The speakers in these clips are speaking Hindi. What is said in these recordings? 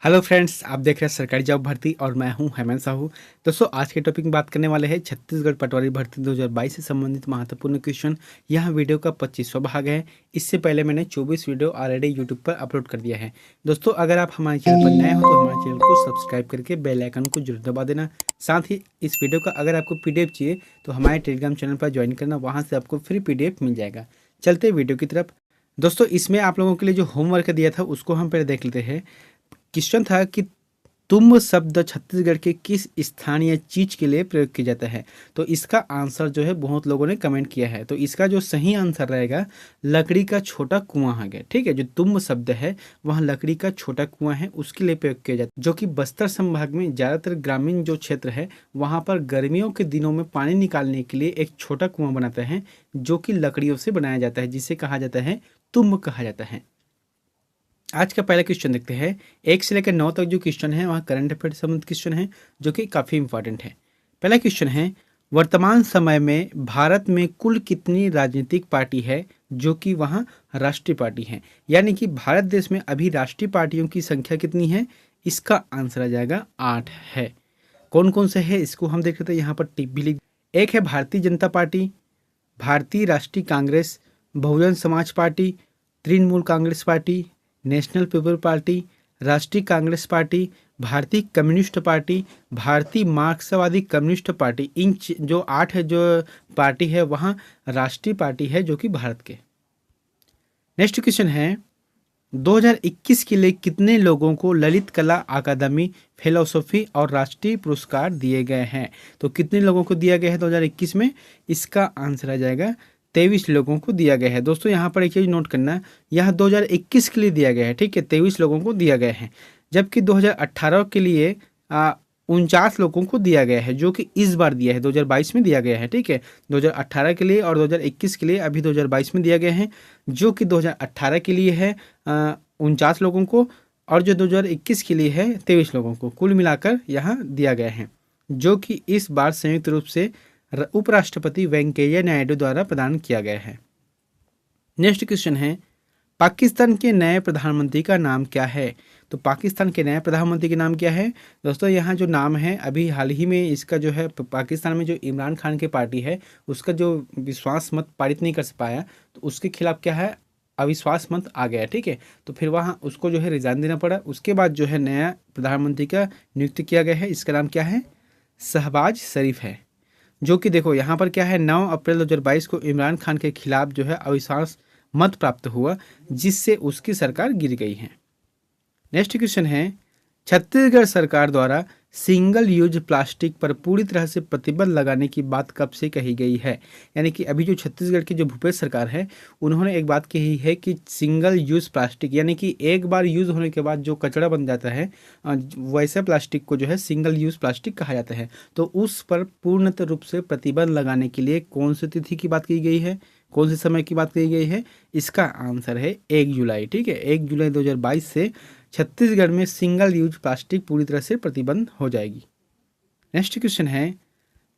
हेलो फ्रेंड्स, आप देख रहे हैं सरकारी जॉब भर्ती और मैं हूं हेमंत साहू। दोस्तों, आज के टॉपिक में बात करने वाले हैं छत्तीसगढ़ पटवारी भर्ती 2022 से संबंधित महत्वपूर्ण क्वेश्चन। यह वीडियो का 25वां भाग है। इससे पहले मैंने 24 वीडियो ऑलरेडी यूट्यूब पर अपलोड कर दिया है। दोस्तों, अगर आप हमारे चैनल पर नए हो तो हमारे चैनल को सब्सक्राइब करके बेल आइकन को जरूर दबा देना। साथ ही इस वीडियो का अगर आपको PDF चाहिए तो हमारे टेलीग्राम चैनल पर ज्वाइन करना, वहाँ से आपको फ्री PDF मिल जाएगा। चलते वीडियो की तरफ। दोस्तों, इसमें आप लोगों के लिए जो होमवर्क दिया था उसको हम पहले देख लेते हैं। क्वेश्चन था कि तुम शब्द छत्तीसगढ़ के किस स्थान या चीज के लिए प्रयोग किया जाता है। तो इसका आंसर जो है बहुत लोगों ने कमेंट किया है, तो इसका जो सही आंसर रहेगा लकड़ी का छोटा कुआं है गया। ठीक है, जो तुम शब्द है वह लकड़ी का छोटा कुआं है, उसके लिए प्रयोग किया जाता है, जो कि बस्तर संभाग में ज्यादातर ग्रामीण जो क्षेत्र है वहां पर गर्मियों के दिनों में पानी निकालने के लिए एक छोटा कुआं बनाता है, जो कि लकड़ियों से बनाया जाता है, जिसे कहा जाता है तुम कहा जाता है। आज का पहला क्वेश्चन देखते हैं। 1 से लेकर 9 तक जो क्वेश्चन है वह करंट अफेयर से संबंधित क्वेश्चन है, जो कि काफ़ी इंपॉर्टेंट है। पहला क्वेश्चन है, वर्तमान समय में भारत में कुल कितनी राजनीतिक पार्टी है, जो कि वहाँ राष्ट्रीय पार्टी है। यानी कि भारत देश में अभी राष्ट्रीय पार्टियों की संख्या कितनी है। इसका आंसर आ जाएगा 8 है। कौन कौन से है इसको हम देख लेते हैं। यहाँ पर टिप भी लिख। एक है भारतीय जनता पार्टी, भारतीय राष्ट्रीय Congress, Bahujan Samaj party, Trinamool Congress party, national people party, राष्ट्रीय कांग्रेस पार्टी, भारतीय कम्युनिस्ट पार्टी, भारतीय मार्क्सवादी कम्युनिस्ट पार्टी। इन जो 8 है जो पार्टी है वहाँ राष्ट्रीय पार्टी है, जो कि भारत के। नेक्स्ट क्वेश्चन है, 2021 के लिए कितने लोगों को ललित कला अकादमी फेलोसॉफी और राष्ट्रीय पुरस्कार दिए गए हैं। तो कितने लोगों को दिया गया है 2021 में। इसका आंसर आ जाएगा 23 लोगों को दिया गया है। दोस्तों, यहाँ पर एक चीज नोट करना, यह 2021 के लिए दिया गया है। ठीक है, 23 लोगों को दिया गया है, जबकि 2018 के लिए 49 लोगों को दिया गया है, जो कि इस बार दिया है 2022 में दिया गया है। ठीक है, 2018 के लिए और 2021 के लिए अभी 2022 में दिया गया है, जो कि 2018 के लिए है 49 लोगों को और जो 2021 के लिए है 23 लोगों को, कुल मिलाकर यहाँ दिया गया है, जो कि इस बार संयुक्त रूप से उपराष्ट्रपति वेंकैया नायडू द्वारा प्रदान किया गया है। नेक्स्ट क्वेश्चन है, पाकिस्तान के नए प्रधानमंत्री का नाम क्या है। तो पाकिस्तान के नए प्रधानमंत्री का नाम क्या है। दोस्तों, यहाँ जो नाम है अभी हाल ही में इसका जो है पाकिस्तान में जो इमरान खान की पार्टी है उसका जो विश्वास मत पारित नहीं कर पाया, तो उसके खिलाफ क्या है अविश्वास मत आ गया। ठीक है, तो फिर वहाँ उसको जो है रिजाइन देना पड़ा। उसके बाद जो है नया प्रधानमंत्री का नियुक्त किया गया है। इसका नाम क्या है, शहबाज शरीफ है, जो कि देखो यहाँ पर क्या है 9 अप्रैल 2022 को इमरान खान के खिलाफ जो है अविश्वास मत प्राप्त हुआ, जिससे उसकी सरकार गिर गई है। नेक्स्ट क्वेश्चन है, छत्तीसगढ़ सरकार द्वारा सिंगल यूज प्लास्टिक पर पूरी तरह से प्रतिबंध लगाने की बात कब से कही गई है। यानी कि अभी जो छत्तीसगढ़ की जो भूपेश सरकार है उन्होंने एक बात कही है कि सिंगल यूज प्लास्टिक यानी कि एक बार यूज होने के बाद जो कचरा बन जाता है वैसे प्लास्टिक को जो है सिंगल यूज प्लास्टिक कहा जाता है। तो उस पर पूर्णतः रूप से प्रतिबंध लगाने के लिए कौन सी तिथि की बात की गई है, कौन से समय की बात की गई है। इसका आंसर है 1 जुलाई। ठीक है, 1 जुलाई 2022 से छत्तीसगढ़ में सिंगल यूज प्लास्टिक पूरी तरह से प्रतिबंध हो जाएगी। नेक्स्ट क्वेश्चन है,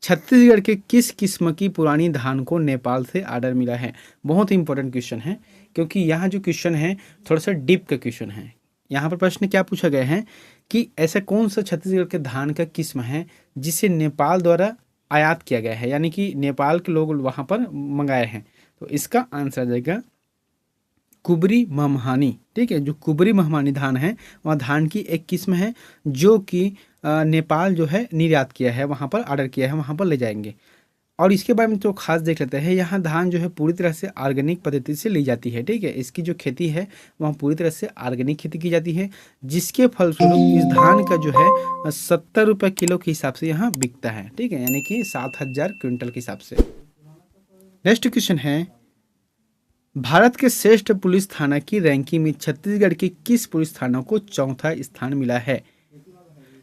छत्तीसगढ़ के किस किस्म की पुरानी धान को नेपाल से ऑर्डर मिला है। बहुत ही इंपॉर्टेंट क्वेश्चन है, क्योंकि यहाँ जो क्वेश्चन है थोड़ा सा डीप का क्वेश्चन है। यहाँ पर प्रश्न क्या पूछा गया है कि ऐसा कौन सा छत्तीसगढ़ के धान का किस्म है जिसे नेपाल द्वारा आयात किया गया है, यानी कि नेपाल के लोग वहाँ पर मंगाए हैं। तो इसका आंसर आ जाएगा कुबरी महमानी। ठीक है, जो कुबरी महमानी धान है वह धान की एक किस्म है, जो कि नेपाल जो है निर्यात किया है, वहाँ पर ऑर्डर किया है, वहाँ पर ले जाएंगे। और इसके बारे में तो खास देख लेते हैं, यहाँ धान जो है पूरी तरह से ऑर्गेनिक पद्धति से ली जाती है। ठीक है, इसकी जो खेती है वहाँ पूरी तरह से ऑर्गेनिक खेती की जाती है, जिसके फलस्वरूप इस धान का जो है 70 रुपये किलो के हिसाब से यहाँ बिकता है। ठीक है, यानी कि 7,000 क्विंटल के हिसाब से। नेक्स्ट क्वेश्चन है, भारत के श्रेष्ठ पुलिस थाना की रैंकिंग में छत्तीसगढ़ के किस पुलिस थाना को चौथा स्थान मिला है।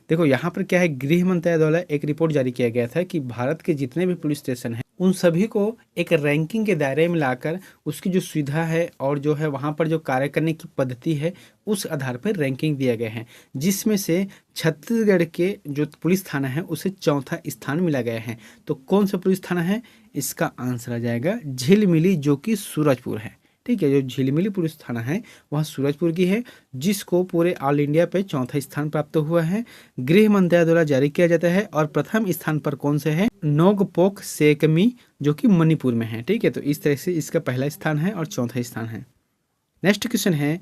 देखो यहाँ पर क्या है, गृह मंत्रालय द्वारा एक रिपोर्ट जारी किया गया था कि भारत के जितने भी पुलिस स्टेशन हैं उन सभी को एक रैंकिंग के दायरे में लाकर उसकी जो सुविधा है और जो है वहाँ पर जो कार्य करने की पद्धति है उस आधार पर रैंकिंग दिया गया है, जिसमें से छत्तीसगढ़ के जो पुलिस थाना है उसे चौथा स्थान मिला गया है। तो कौन सा पुलिस थाना है, इसका आंसर आ जाएगा झिलमिली, जो कि सूरजपुर है। ठीक है। जो झिलमिली पुलिस थाना है वह सूरजपुर की है, जिसको पूरे ऑल इंडिया पे चौथा स्थान प्राप्त हुआ है, गृह मंत्रालय द्वारा जारी किया जाता है। और प्रथम स्थान पर कौन से है, नोगपोक सेकमी, जो कि मणिपुर में है। ठीक है, तो इस तरह से इसका पहला स्थान है और चौथा स्थान है। नेक्स्ट क्वेश्चन है,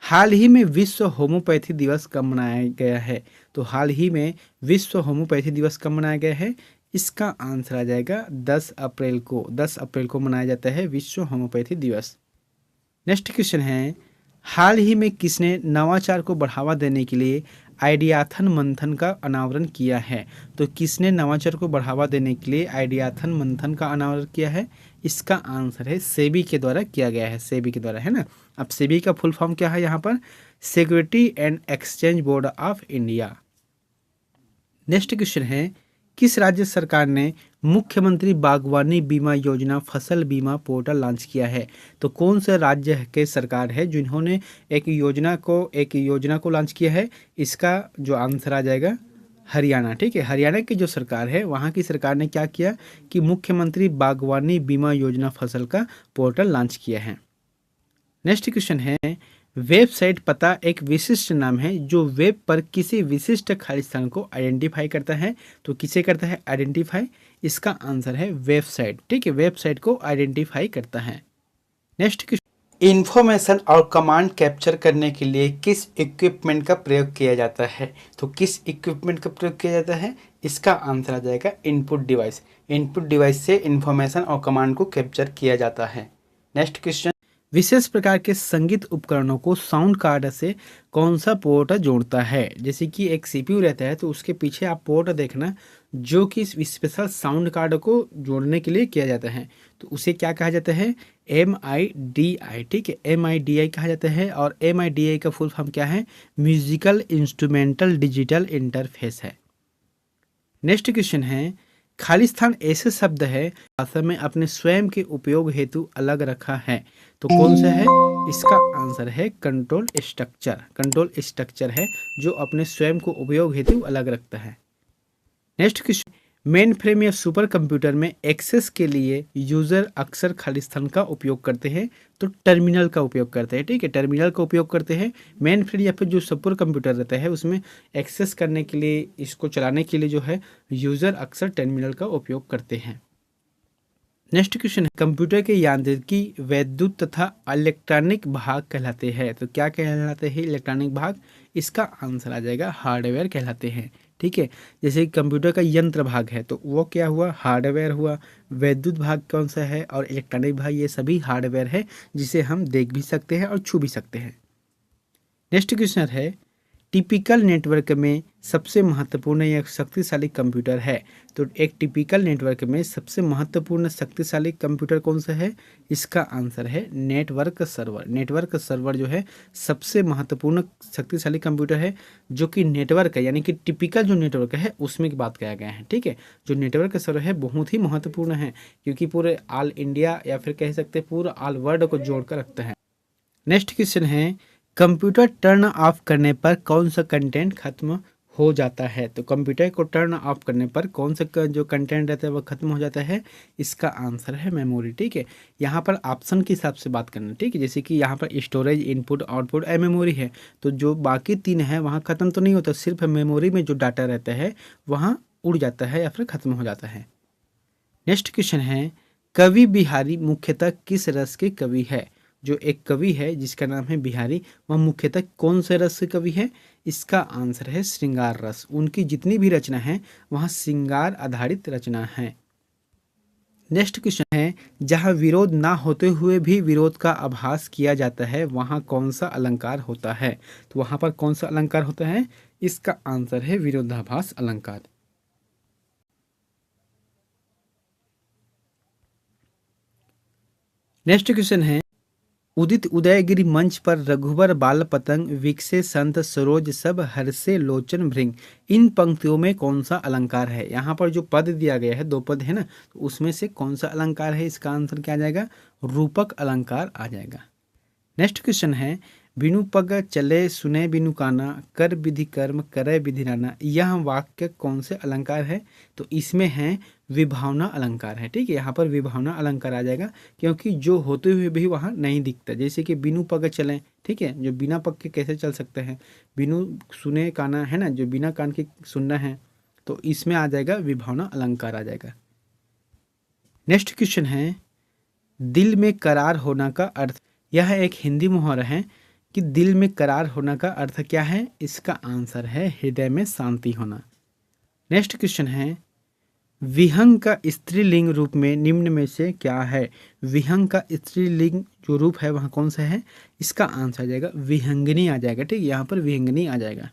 हाल ही में विश्व होम्योपैथी दिवस कब मनाया गया है? तो हाल ही में विश्व होम्योपैथी दिवस कब मनाया गया है? इसका आंसर आ जाएगा 10 अप्रैल को। 10 अप्रैल को मनाया जाता है विश्व होम्योपैथी दिवस। नेक्स्ट क्वेश्चन है, हाल ही में किसने नवाचार को बढ़ावा देने के लिए आइडियाथन मंथन का अनावरण किया है? तो किसने नवाचार को बढ़ावा देने के लिए आइडियाथन मंथन का अनावरण किया है? इसका आंसर है सेबी के द्वारा किया गया है, सेबी के द्वारा, है ना। अब सेबी का फुल फॉर्म क्या है यहाँ पर? Security and exchange board of India. Next question है, किस राज्य सरकार ने मुख्यमंत्री बागवानी बीमा योजना फसल बीमा पोर्टल लॉन्च किया है? तो कौन से राज्य के सरकार है जिन्होंने एक योजना को लॉन्च किया है? इसका जो आंसर आ जाएगा हरियाणा। ठीक है, हरियाणा की जो सरकार है वहाँ की सरकार ने क्या किया कि मुख्यमंत्री बागवानी बीमा योजना फसल का पोर्टल लॉन्च किया है। नेक्स्ट क्वेश्चन है, वेबसाइट पता एक विशिष्ट नाम है जो वेब पर किसी विशिष्ट खालिस्तान को आइडेंटिफाई करता है। तो किसे करता है आइडेंटिफाई? इसका आंसर है वेबसाइट। ठीक है, वेबसाइट को आइडेंटिफाई करता है। नेक्स्ट क्वेश्चन, इंफॉर्मेशन और कमांड कैप्चर करने के लिए किस इक्विपमेंट का प्रयोग किया जाता है? तो किस इक्विपमेंट का प्रयोग किया जाता है? इसका आंसर आ जाएगा इनपुट डिवाइस। इनपुट डिवाइस से इंफॉर्मेशन और कमांड को कैप्चर किया जाता है। नेक्स्ट क्वेश्चन, विशेष प्रकार के संगीत उपकरणों को साउंड कार्ड से कौन सा पोर्ट जोड़ता है? जैसे कि एक सीपीयू रहता है तो उसके पीछे आप पोर्ट देखना जो कि स्पेशल साउंड कार्ड को जोड़ने के लिए किया जाता है, तो उसे क्या कहा जाता है? MIDI। ठीक है, MIDI कहा जाता है। और MIDI का फुल फॉर्म क्या है? म्यूजिकल इंस्ट्रूमेंटल डिजिटल इंटरफेस है। नेक्स्ट क्वेश्चन है, खालिस्तान ऐसे शब्द है भाषा में अपने स्वयं के उपयोग हेतु अलग रखा है, तो कौन सा है? इसका आंसर है कंट्रोल स्ट्रक्चर। कंट्रोल स्ट्रक्चर है जो अपने स्वयं को उपयोग हेतु अलग रखता है। नेक्स्ट क्वेश्चन, मेन फ्रेम या सुपर कंप्यूटर में एक्सेस के लिए यूजर अक्सर खालिस्तान का उपयोग करते हैं, तो टर्मिनल का उपयोग करते हैं। ठीक है, टर्मिनल का उपयोग करते हैं। मेन फ्रेम या फिर जो सुपर कंप्यूटर रहता है उसमें एक्सेस करने के लिए, इसको चलाने के लिए जो है यूजर अक्सर टर्मिनल का उपयोग करते हैं। नेक्स्ट क्वेश्चन है, कंप्यूटर के यांत्रिकी वैद्युत तथा इलेक्ट्रॉनिक भाग कहलाते हैं, तो क्या कहलाते हैं इलेक्ट्रॉनिक भाग? इसका आंसर आ जाएगा हार्डवेयर कहलाते हैं। ठीक है, जैसे कंप्यूटर का यंत्र भाग है तो वो क्या हुआ? हार्डवेयर हुआ। वैद्युत भाग कौन सा है? और इलेक्ट्रॉनिक भाग, ये सभी हार्डवेयर है जिसे हम देख भी सकते हैं और छू भी सकते हैं। नेक्स्ट क्वेश्चन है, टिपिकल नेटवर्क में सबसे महत्वपूर्ण या शक्तिशाली कंप्यूटर है, तो एक टिपिकल नेटवर्क में सबसे महत्वपूर्ण शक्तिशाली कंप्यूटर कौन सा है? इसका आंसर है नेटवर्क सर्वर। नेटवर्क सर्वर जो है सबसे महत्वपूर्ण शक्तिशाली कंप्यूटर है, जो कि नेटवर्क है, यानी कि टिपिकल जो नेटवर्क है उसमें की बात किया गया है। ठीक है, जो नेटवर्क सर्वर है बहुत ही महत्वपूर्ण है क्योंकि पूरे ऑल इंडिया या फिर कह सकते हैं पूरा ऑल वर्ल्ड को जोड़कर रखता है। नेक्स्ट क्वेश्चन है, कंप्यूटर टर्न ऑफ करने पर कौन सा कंटेंट खत्म हो जाता है? तो कंप्यूटर को टर्न ऑफ करने पर कौन सा जो कंटेंट रहता है वो खत्म हो जाता है? इसका आंसर है मेमोरी। ठीक है, यहाँ पर ऑप्शन के हिसाब से बात करना। ठीक है, जैसे कि यहाँ पर स्टोरेज, इनपुट, आउटपुट, मेमोरी है, तो जो बाकी तीन है वहाँ खत्म तो नहीं होता, सिर्फ मेमोरी में जो डाटा रहता है वहाँ उड़ जाता है या फिर खत्म हो जाता है। नेक्स्ट क्वेश्चन है, कवि बिहारी मुख्यतः किस रस के कवि है? जो एक कवि है जिसका नाम है बिहारी, वह मुख्यतः कौन से रस के कवि है? इसका आंसर है श्रृंगार रस। उनकी जितनी भी रचना है वहाँ श्रृंगार आधारित रचना है। नेक्स्ट क्वेश्चन है, जहाँ विरोध ना होते हुए भी विरोध का आभास किया जाता है वहाँ कौन सा अलंकार होता है? तो वहाँ पर कौन सा अलंकार होता है? इसका आंसर है विरोधाभास अलंकार। नेक्स्ट क्वेश्चन है, उदित उदयगिरि मंच पर रघुवर बाल पतंग विकसे संत सरोज सब हर्षे लोचन भृंग, इन पंक्तियों में कौन सा अलंकार है? यहाँ पर जो पद दिया गया है, दो पद है ना, तो उसमें से कौन सा अलंकार है? इसका आंसर क्या आ जाएगा? रूपक अलंकार आ जाएगा। नेक्स्ट क्वेश्चन है, बिनु पग चले सुने बिनु काना, कर विधि कर्म करे विधि नाना। यह वाक्य कौन से अलंकार है? तो इसमें है विभावना अलंकार है। ठीक है, यहाँ पर विभावना अलंकार आ जाएगा, क्योंकि जो होते हुए भी वहाँ नहीं दिखता। जैसे कि बिनु पग चले, ठीक है, जो बिना पग के कैसे चल सकते हैं। बिनु सुने काना है ना, जो बिना कान के सुनना है, तो इसमें आ जाएगा विभावना अलंकार आ जाएगा। नेक्स्ट क्वेश्चन है, दिल में करार होना का अर्थ। यह एक हिंदी मुहावरा है कि दिल में करार होना का अर्थ क्या है? इसका आंसर है हृदय में शांति होना। नेक्स्ट क्वेश्चन है, विहंग का स्त्रीलिंग रूप में निम्न में से क्या है? विहंग का स्त्रीलिंग जो रूप है वह कौन सा है? इसका आंसर आ जाएगा विहंगिनी आ जाएगा। ठीक है, यहाँ पर विहंगिनी आ जाएगा।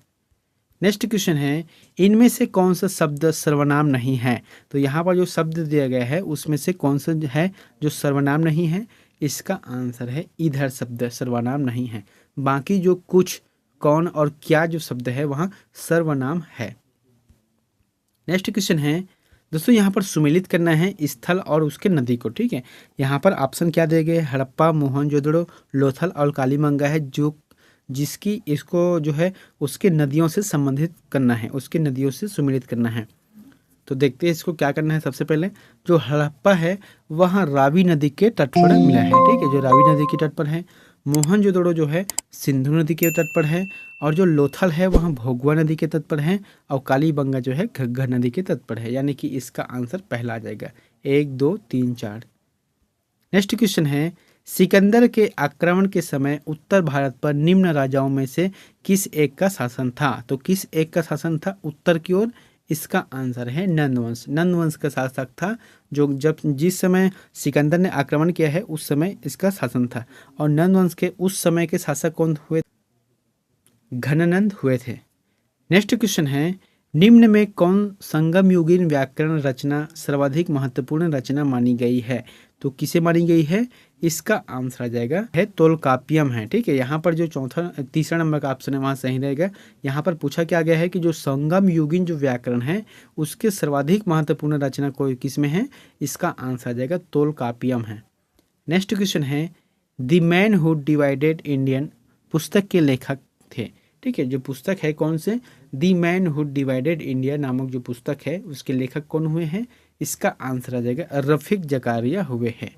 नेक्स्ट क्वेश्चन है, इनमें से कौन सा शब्द सर्वनाम नहीं है? तो यहाँ पर जो शब्द दिया गया है उसमें से कौन सा है जो सर्वनाम नहीं है? इसका आंसर है इधर शब्द सर्वनाम नहीं है। बाकी जो कुछ, कौन और क्या जो शब्द है वहाँ सर्वनाम है। नेक्स्ट क्वेश्चन है दोस्तों, यहाँ पर सुमेलित करना है स्थल और उसके नदी को। ठीक है, यहाँ पर ऑप्शन क्या दिए गए? हड़प्पा, मोहनजोदड़ो, लोथल और कालीबंगा है, जो जिसकी इसको जो है उसके नदियों से संबंधित करना है, उसके नदियों से सुमेलित करना है। तो देखते हैं इसको क्या करना है। सबसे पहले जो हड़प्पा है वह रावी नदी के तट पर मिला है। ठीक है, जो रावी नदी के तट पर है। मोहनजोदड़ो जो है सिंधु नदी के तट पर है, और जो लोथल है वह भोगवा नदी के तट पर है, और कालीबंगा जो है घग्गर नदी के तट पर है। यानी कि इसका आंसर पहला आ जाएगा, 1 2 3 4। नेक्स्ट क्वेश्चन है, सिकंदर के आक्रमण के समय उत्तर भारत पर निम्न राजाओं में से किस एक का शासन था? तो किस एक का शासन था उत्तर की ओर? इसका आंसर है नंदवंश। नंदवंश का शासक था, जो जब जिस समय सिकंदर ने आक्रमण किया है उस समय इसका शासन था। और नंदवंश के उस समय के शासक कौन हुए? घननंद हुए थे। नेक्स्ट क्वेश्चन है, निम्न में कौन संगम युगीन व्याकरण रचना सर्वाधिक महत्वपूर्ण रचना मानी गई है? तो किसे मानी गई है? इसका आंसर आ जाएगा है तोलकाप्पियम है। ठीक है, यहाँ पर जो तीसरा नंबर का ऑप्शन है वहाँ सही रहेगा। यहाँ पर पूछा क्या गया है कि जो संगम युगीन जो व्याकरण है उसके सर्वाधिक महत्वपूर्ण रचना कोई किस में है? इसका आंसर आ जाएगा तोलकाप्पियम है। नेक्स्ट क्वेश्चन है, the man who divided Indian पुस्तक के लेखक थे। ठीक है, जो पुस्तक है कौन से? The man who divided India नामक जो पुस्तक है उसके लेखक कौन हुए हैं? इसका आंसर आ जाएगा रफीक जकारिया हुए हैं।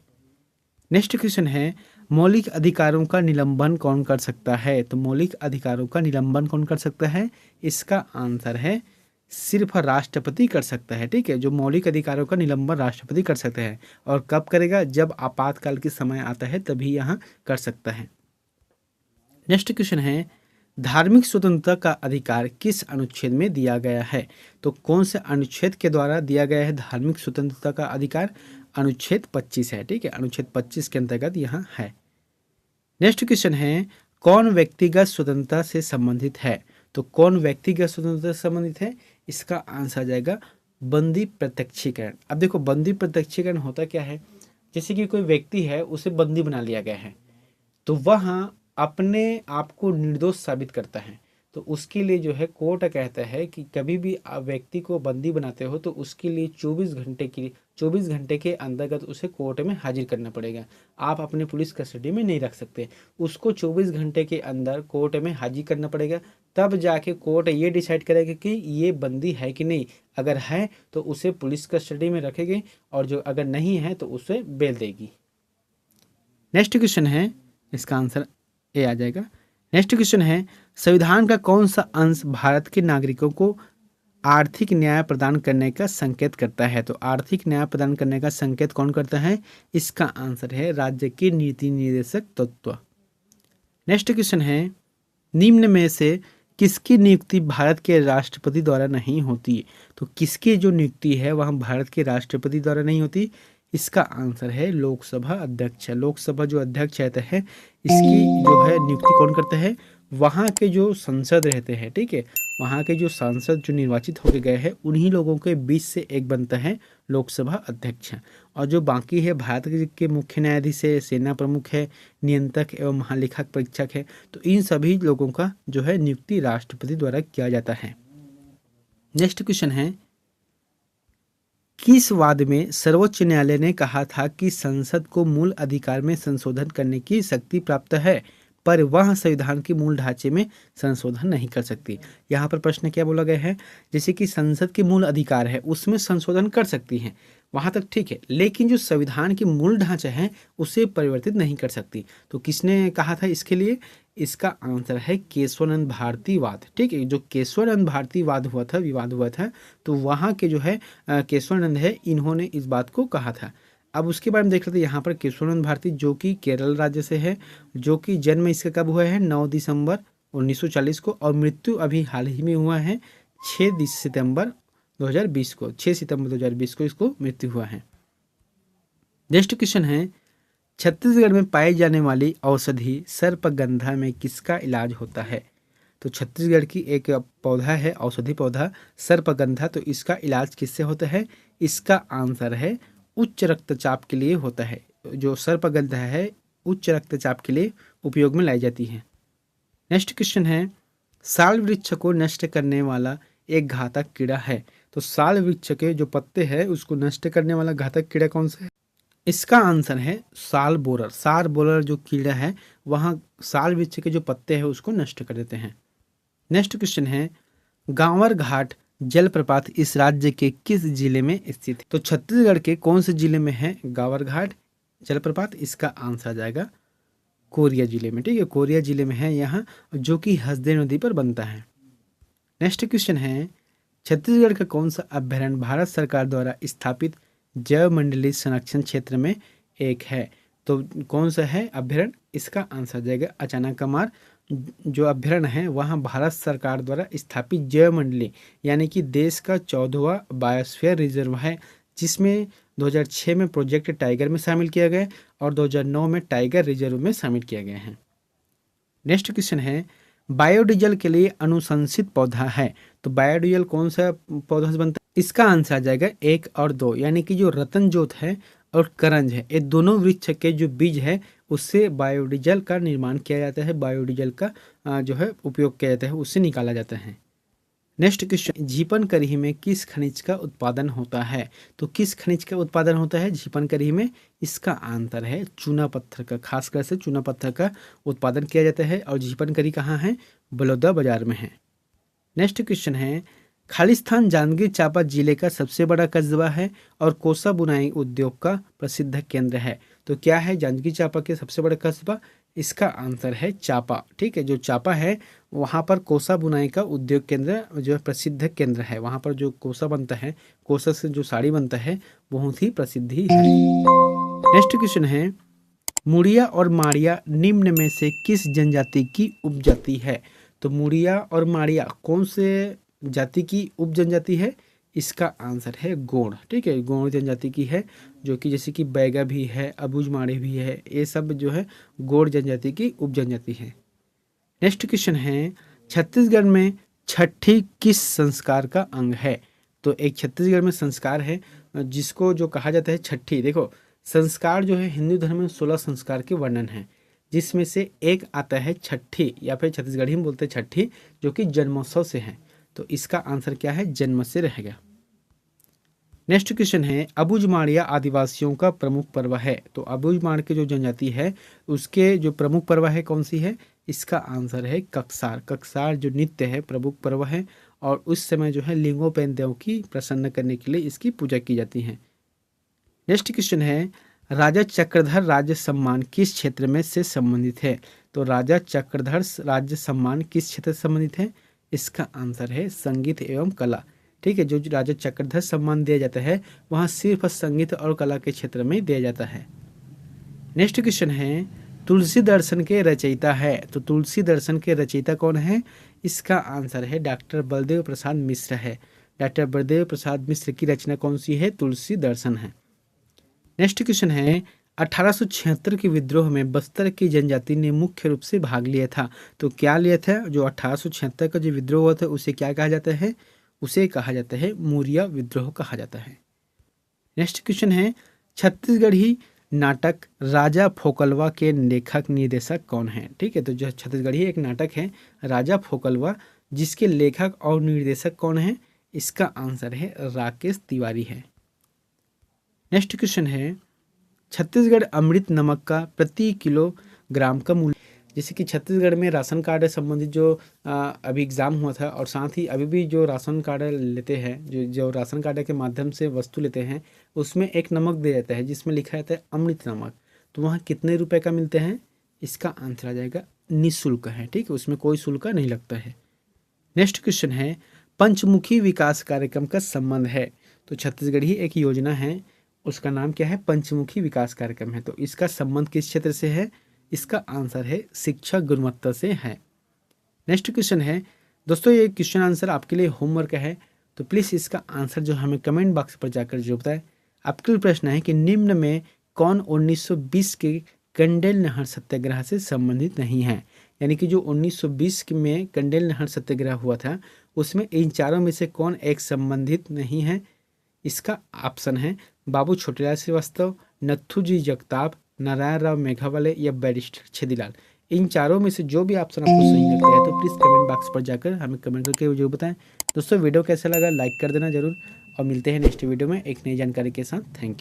नेक्स्ट क्वेश्चन है, मौलिक अधिकारों का निलंबन कौन कर सकता है? तो मौलिक अधिकारों का निलंबन कौन कर सकता है? इसका आंसर है सिर्फ राष्ट्रपति कर सकता है। ठीक है, जो मौलिक अधिकारों का निलंबन राष्ट्रपति कर सकता है। और कब करेगा? जब आपातकाल के समय आता है तभी यहाँ कर सकता है। नेक्स्ट क्वेश्चन है, धार्मिक स्वतंत्रता का अधिकार किस अनुच्छेद में दिया गया है? तो कौन से अनुच्छेद के द्वारा दिया गया है धार्मिक स्वतंत्रता का अधिकार? अनुच्छेद 25 है। ठीक है, अनुच्छेद 25 के अंतर्गत यहाँ है। नेक्स्ट क्वेश्चन है, कौन व्यक्तिगत स्वतंत्रता से संबंधित है? तो कौन व्यक्तिगत स्वतंत्रता से संबंधित है? इसका आंसर आ जाएगा बंदी प्रत्यक्षीकरण। अब देखो, बंदी प्रत्यक्षीकरण होता क्या है? जैसे कि कोई व्यक्ति है, उसे बंदी बना लिया गया है, तो वह अपने आप को निर्दोष साबित करता है। तो उसके लिए जो है कोर्ट कहता है कि कभी भी आप व्यक्ति को बंदी बनाते हो तो उसके लिए 24 घंटे के अंतर्गत उसे कोर्ट में हाजिर करना पड़ेगा। आप अपने पुलिस कस्टडी में नहीं रख सकते, उसको 24 घंटे के अंदर कोर्ट में हाजिर करना पड़ेगा। तब जाके कोर्ट ये डिसाइड करेगा कि ये बंदी है कि नहीं। अगर है तो उसे पुलिस कस्टडी में रखेगी, और जो अगर नहीं है तो उसे बेल देगी। नेक्स्ट क्वेश्चन है, इसका आंसर ए आ जाएगा। नेक्स्ट क्वेश्चन है, संविधान का कौन सा अंश भारत के नागरिकों को आर्थिक न्याय प्रदान करने का संकेत करता है? तो आर्थिक न्याय प्रदान करने का संकेत कौन करता है? इसका आंसर है राज्य के नीति निर्देशक तत्व। नेक्स्ट क्वेश्चन है, निम्न में से किसकी नियुक्ति भारत के राष्ट्रपति द्वारा नहीं होती? तो किसकी जो नियुक्ति है वह भारत के राष्ट्रपति द्वारा नहीं होती? इसका आंसर है लोकसभा अध्यक्ष। लोकसभा जो अध्यक्ष रहते हैं इसकी जो है नियुक्ति कौन करता है? वहाँ के जो सांसद रहते हैं। ठीक है, वहाँ के जो सांसद जो निर्वाचित होके गए हैं उन्हीं लोगों के बीच से एक बनता है लोकसभा अध्यक्ष। और जो बाकी है भारत के मुख्य न्यायाधीश है, सेना प्रमुख है, नियंत्रक एवं महालेखक परीक्षक है। तो इन सभी लोगों का जो है नियुक्ति राष्ट्रपति द्वारा किया जाता है। नेक्स्ट क्वेश्चन है, किस वाद में सर्वोच्च न्यायालय ने कहा था कि संसद को मूल अधिकार में संशोधन करने की शक्ति प्राप्त है? पर वह संविधान के मूल ढांचे में संशोधन नहीं कर सकती। यहाँ पर प्रश्न क्या बोला गया है, जैसे कि संसद के मूल अधिकार है उसमें संशोधन कर सकती हैं, वहाँ तक ठीक है, लेकिन जो संविधान की मूल ढांचा है उसे परिवर्तित नहीं कर सकती। तो किसने कहा था इसके लिए? इसका आंसर है केशवानंद भारतीवाद। ठीक है, जो केशवानंद भारतीवाद हुआ था, विवाद हुआ था, तो वहाँ के जो है केशवानंद है, इन्होंने इस बात को कहा था। अब उसके बारे में देख लेते हैं। यहाँ पर केशवानंद भारती जो कि केरल राज्य से है, जो कि जन्म इसका कब हुआ है? 9 दिसंबर 1940 को, और मृत्यु अभी हाल ही में हुआ है 6 सितंबर 2020 को। 6 सितंबर 2020 को इसको मृत्यु हुआ है। नेक्स्ट क्वेश्चन है, छत्तीसगढ़ में पाई जाने वाली औषधि सर्पगंधा में किसका इलाज होता है? तो छत्तीसगढ़ की एक पौधा है, औषधि पौधा सर्पगंधा, तो इसका इलाज किससे होता है? इसका आंसर है उच्च रक्तचाप के लिए होता है। जो सर्पगंधा है उच्च रक्तचाप के लिए उपयोग में लाई जाती है। नेक्स्ट क्वेश्चन है, साल वृक्ष को नष्ट करने वाला एक घातक कीड़ा है। तो साल वृक्ष के जो पत्ते हैं उसको नष्ट करने वाला घातक कीड़ा कौन सा है? इसका आंसर है साल बोरर। साल बोरर जो कीड़ा है वहाँ साल वृक्ष के जो पत्ते हैं उसको नष्ट कर देते हैं। नेक्स्ट क्वेश्चन है, गांवर घाट जलप्रपात इस राज्य के किस जिले में स्थित है? तो छत्तीसगढ़ के कौन से जिले में है गांवर घाट जलप्रपात? इसका आंसर आ जाएगा कोरिया जिले में। ठीक है, कोरिया जिले में है यहाँ, जो कि हसदेव नदी पर बनता है। नेक्स्ट क्वेश्चन है, छत्तीसगढ़ का कौन सा अभ्यारण्य भारत सरकार द्वारा स्थापित जैव मंडलीय संरक्षण क्षेत्र में एक है? तो कौन सा है अभ्यारण्य? इसका आंसर जाएगा अचानकमार। जो अभ्यारण्य है वहाँ भारत सरकार द्वारा स्थापित जैव मंडली यानी कि देश का 14वां बायोस्फीयर रिजर्व है, जिसमें 2006 में प्रोजेक्ट टाइगर में शामिल किया गया और 2009 में टाइगर रिजर्व में शामिल किया गया है। नेक्स्ट क्वेश्चन है, बायोडीजल के लिए अनुशंसित पौधा है। तो बायोडीजल कौन सा पौधा से बनता है? इसका आंसर आ जाएगा 1 और 2, यानी कि जो रतन जोत है और करंज है, ये दोनों वृक्ष के जो बीज है उससे बायोडीजल का निर्माण किया जाता है। बायोडीजल का जो है उपयोग किया जाता है, उससे निकाला जाता है। नेक्स्ट क्वेश्चन, झीपनकरी में किस खनिज का उत्पादन होता है? तो किस खनिज का उत्पादन होता है झीपनकरी में? इसका आंसर है चूना पत्थर का। खासकर से चूना पत्थर का उत्पादन किया जाता है और झीपनकरी कहाँ है? बलौदा बाजार में है। नेक्स्ट क्वेश्चन है, खालिस्तान जांजगीर चांपा जिले का सबसे बड़ा कस्बा है और कोसा बुनाई उद्योग का प्रसिद्ध केंद्र है। तो क्या है जांजगीर चांपा के सबसे बड़ा कस्बा? इसका आंसर है चांपा। ठीक है, जो चांपा है वहाँ पर कोसा बुनाई का उद्योग केंद्र जो है प्रसिद्ध केंद्र है। वहाँ पर जो कोसा बनता है, कोसा से जो साड़ी बनता है बहुत ही प्रसिद्ध ही है। नेक्स्ट क्वेश्चन है, मुड़िया और माड़िया निम्न में से किस जनजाति की उपजाति है? तो मुड़िया और माड़िया कौन से जाति की उप जनजाति है? इसका आंसर है गोंड। ठीक है, गोंड जनजाति की है, जो कि जैसे कि बैगा भी है, अबूझमाड़ी भी है, ये सब जो है गोंड जनजाति की उप जनजाति है। नेक्स्ट क्वेश्चन है, छत्तीसगढ़ में छठी किस संस्कार का अंग है? तो एक छत्तीसगढ़ में संस्कार है जिसको जो कहा जाता है छठी। देखो, संस्कार जो है हिंदू धर्म में 16 संस्कार के वर्णन है, जिसमें से एक आता है छठी, या फिर छत्तीसगढ़ी में बोलते हैं छठी, जो कि जन्मोत्सव से है। तो इसका आंसर क्या है? जन्म से रहेगा। नेक्स्ट क्वेश्चन है, अबूझमाड़िया आदिवासियों का प्रमुख पर्व है। तो अबूझमाड़ के जो जनजाति है उसके जो प्रमुख पर्व है कौन सी है? इसका आंसर है कक्सार। कक्सार जो नृत्य है प्रमुख पर्व है, और उस समय जो है लिंगोपैन देव की प्रसन्न करने के लिए इसकी पूजा की जाती है। नेक्स्ट क्वेश्चन है, राजा चक्रधर राज्य सम्मान किस क्षेत्र में से संबंधित है? तो राजा चक्रधर राज्य सम्मान किस क्षेत्र से संबंधित है? इसका आंसर है संगीत एवं कला। ठीक है, जो राजा चक्रधर सम्मान दिया जाता है वहाँ सिर्फ संगीत और कला के क्षेत्र में दिया जाता है। नेक्स्ट क्वेश्चन है, तुलसी दर्शन के रचयिता है। तो तुलसी दर्शन के रचयिता कौन है? इसका आंसर है डॉक्टर बलदेव प्रसाद मिश्र है। डॉक्टर बलदेव प्रसाद मिश्र की रचना कौन सी है? तुलसी दर्शन है। नेक्स्ट क्वेश्चन है, 1876 के विद्रोह में बस्तर की जनजाति ने मुख्य रूप से भाग लिया था। तो क्या लिया था? जो 1876 का जो विद्रोह हुआ था उसे क्या कहा जाता है? उसे कहा जाता है मौर्य विद्रोह कहा जाता है। नेक्स्ट क्वेश्चन है, छत्तीसगढ़ी नाटक राजा फोकलवा के लेखक निर्देशक कौन है? ठीक है, तो जो छत्तीसगढ़ी एक नाटक है राजा फोकलवा, जिसके लेखक और निर्देशक कौन है? इसका आंसर है राकेश तिवारी है। नेक्स्ट क्वेश्चन है, छत्तीसगढ़ अमृत नमक का प्रति किलोग्राम का मूल्य, जैसे कि छत्तीसगढ़ में राशन कार्ड से संबंधित जो अभी एग्ज़ाम हुआ था, और साथ ही अभी भी जो राशन कार्ड लेते हैं, जो राशन कार्ड के माध्यम से वस्तु लेते हैं, उसमें एक नमक दिया जाता है जिसमें लिखा रहता है अमृत नमक। तो वहाँ कितने रुपए का मिलते हैं? इसका आंसर आ जाएगा निःशुल्क है। ठीक है, उसमें कोई शुल्क नहीं लगता है। नेक्स्ट क्वेश्चन है, पंचमुखी विकास कार्यक्रम का संबंध है। तो छत्तीसगढ़ ही एक योजना है, उसका नाम क्या है? पंचमुखी विकास कार्यक्रम है। तो इसका संबंध किस क्षेत्र से है? इसका आंसर है शिक्षा गुणवत्ता से है। नेक्स्ट क्वेश्चन है दोस्तों, ये क्वेश्चन आंसर आपके लिए होमवर्क है, तो प्लीज़ इसका आंसर जो हमें कमेंट बॉक्स पर जाकर जो बताए। आपके लिए प्रश्न है कि निम्न में कौन 1920 के कंडेल नहर सत्याग्रह से संबंधित नहीं है? यानी कि जो 1920 में कंडेल नहर सत्याग्रह हुआ था, उसमें इन चारों में से कौन एक संबंधित नहीं है? इसका ऑप्शन है बाबू छोटेलाल श्रीवास्तव, नत्थूजी जगताप, नारायण राव मेघावाले या बैरिस्टर छेदीलाल। इन चारों में से जो भी ऑप्शन आपको सही लगता है तो प्लीज़ कमेंट बॉक्स पर जाकर हमें कमेंट करके जरूर बताएं। दोस्तों वीडियो कैसा लगा लाइक कर देना जरूर, और मिलते हैं नेक्स्ट वीडियो में एक नई जानकारी के साथ। Thank you.